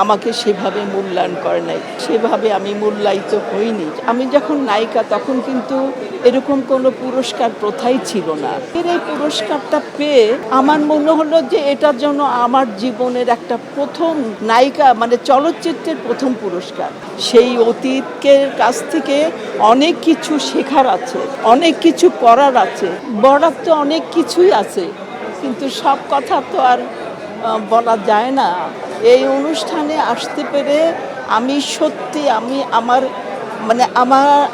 আমাকে সেভাবে মূল্যায়ন করে নাই, সেভাবে আমি মূল্যায়িত হইনি। আমি যখন নায়িকা তখন কিন্তু এরকম কোনো পুরস্কার প্রথাই ছিল না। এই পুরস্কারটা পেয়ে আমার মনে হলো যে এটার জন্য আমার জীবনের একটা প্রথম নায়িকা মানে চলচ্চিত্রের প্রথম পুরস্কার। সেই অতীতের কাছ থেকে অনেক কিছু শেখার আছে, অনেক কিছু করার আছে, বলার তো অনেক কিছুই আছে, কিন্তু সব কথা তো আর বলা যায় না। এই অনুষ্ঠানে আসতে পেরে আমি সত্যি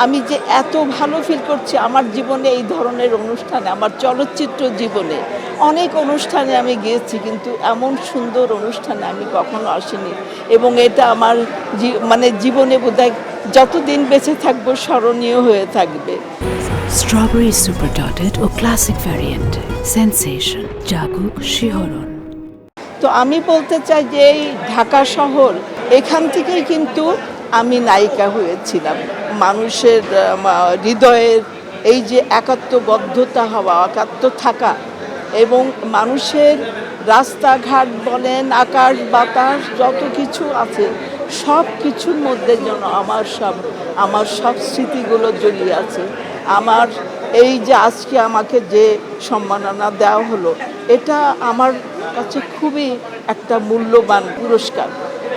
আমি যে এত ভালো ফিল করছি আমার জীবনে। এই ধরনের অনুষ্ঠানে আমার চলচ্চিত্র জীবনে অনেক অনুষ্ঠানে আমি গিয়েছি, কিন্তু এমন সুন্দর অনুষ্ঠানে আমি কখনো আসিনি। এবং এটা আমার জীবনে বোধহয় যতদিন বেঁচে থাকবো স্মরণীয় হয়ে থাকবে। স্ট্রবেরি সুপার ডটেড ও ক্লাসিক ভ্যারিয়েন্ট সেন্সেশন জাগুক শিহরণ। তো আমি বলতে চাই যে এই ঢাকা শহর, এখান থেকেই কিন্তু আমি নায়িকা হয়েছিলাম। মানুষের হৃদয়ের এই যে একাত্মবদ্ধতা হওয়া, একাত্ম থাকা, এবং মানুষের রাস্তাঘাট বলেন, আকাশ বাতাস যত কিছু আছে সব কিছুর মধ্যে যেন আমার সব স্মৃতিগুলো জড়িয়ে আছে। আমার এই যে আজকে আমাকে যে সম্মাননা দেওয়া হলো, এটা আমার কাছে খুবই একটা মূল্যবান পুরস্কার।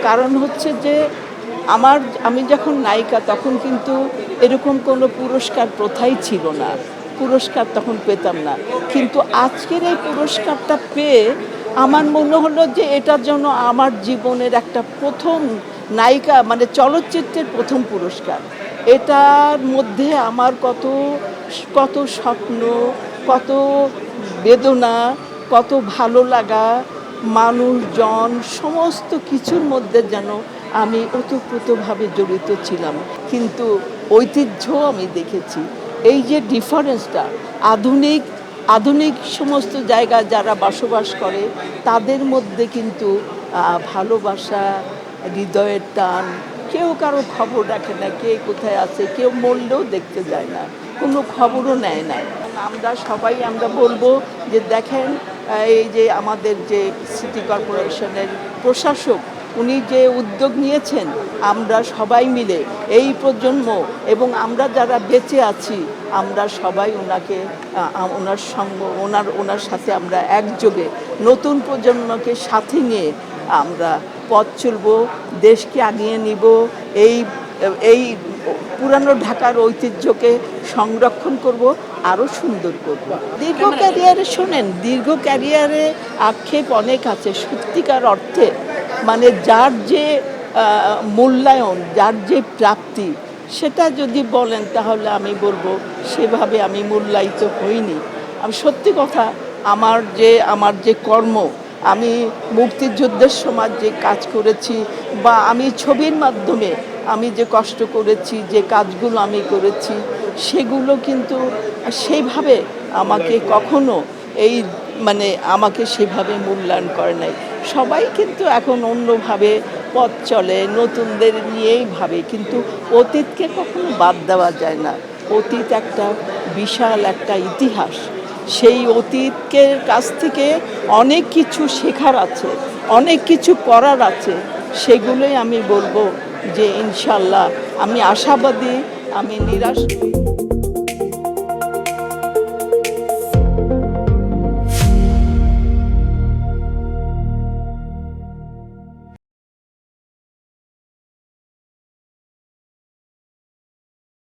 কারণ হচ্ছে যে আমি যখন নায়িকা তখন কিন্তু এরকম কোনো পুরস্কার প্রথাই ছিল না, পুরস্কার তখন পেতাম না। কিন্তু আজকের এই পুরস্কারটা পেয়ে আমার মনে হলো যে এটার জন্য আমার জীবনের একটা প্রথম নায়িকা মানে চলচ্চিত্রের প্রথম পুরস্কার। এটার মধ্যে আমার কত কত স্বপ্ন, কত বেদনা, কত ভালো লাগা, মানুষজন, সমস্ত কিছুর মধ্যে যেন আমি ওতপ্রোতভাবে জড়িত ছিলাম। কিন্তু ঐতিহ্য আমি দেখেছি। এই যে ডিফারেন্সটা, আধুনিক সমস্ত জায়গায় যারা বসবাস করে তাদের মধ্যে কিন্তু ভালোবাসা, হৃদয়ের টান, কেউ কারো খবর রাখে না, কে কোথায় আছে, কেউ মরলেও দেখতে যায় না, কোনো খবরও নেয় না। আমরা বলবো যে দেখেন, এই যে আমাদের যে সিটি কর্পোরেশনের প্রশাসক, উনি যে উদ্যোগ নিয়েছেন, আমরা সবাই মিলে এই প্রজন্ম এবং আমরা যারা বেঁচে আছি, আমরা সবাই ওনার সাথে আমরা একযোগে নতুন প্রজন্মকে সাথে নিয়ে আমরা পথ চলব, দেশকে আগিয়ে নিব, এই পুরানো ঢাকার ঐতিহ্যকে সংরক্ষণ করব, আরও সুন্দর করব। দীর্ঘ ক্যারিয়ারে আক্ষেপ অনেক আছে সত্যিকার অর্থে। মানে যার যে মূল্যায়ন, যার যে প্রাপ্তি, সেটা যদি বলেন তাহলে আমি বলবো সেভাবে আমি মূল্যায়িত হইনি। আমি সত্যি কথা, আমার যে কর্ম, আমি মুক্তিযুদ্ধের সময় যে কাজ করেছি, বা আমি ছবির মাধ্যমে আমি যে কষ্ট করেছি, যে কাজগুলো আমি করেছি, সেগুলো কিন্তু সেইভাবে আমাকে কখনো আমাকে সেভাবে মূল্যায়ন করে নাই। সবাই কিন্তু এখন অন্যভাবে পথ চলে, নতুনদের নিয়েই ভাবে, কিন্তু অতীতকে কখনো বাদ দেওয়া যায় না। অতীত একটা বিশাল একটা ইতিহাস। সেই অতীতের কাছ থেকে অনেক কিছু শেখার আছে, অনেক কিছু করার আছে। সেগুলোই আমি বলবো যে ইনশাল্লাহ আমি আশাবাদী, আমি নিরাশ নই।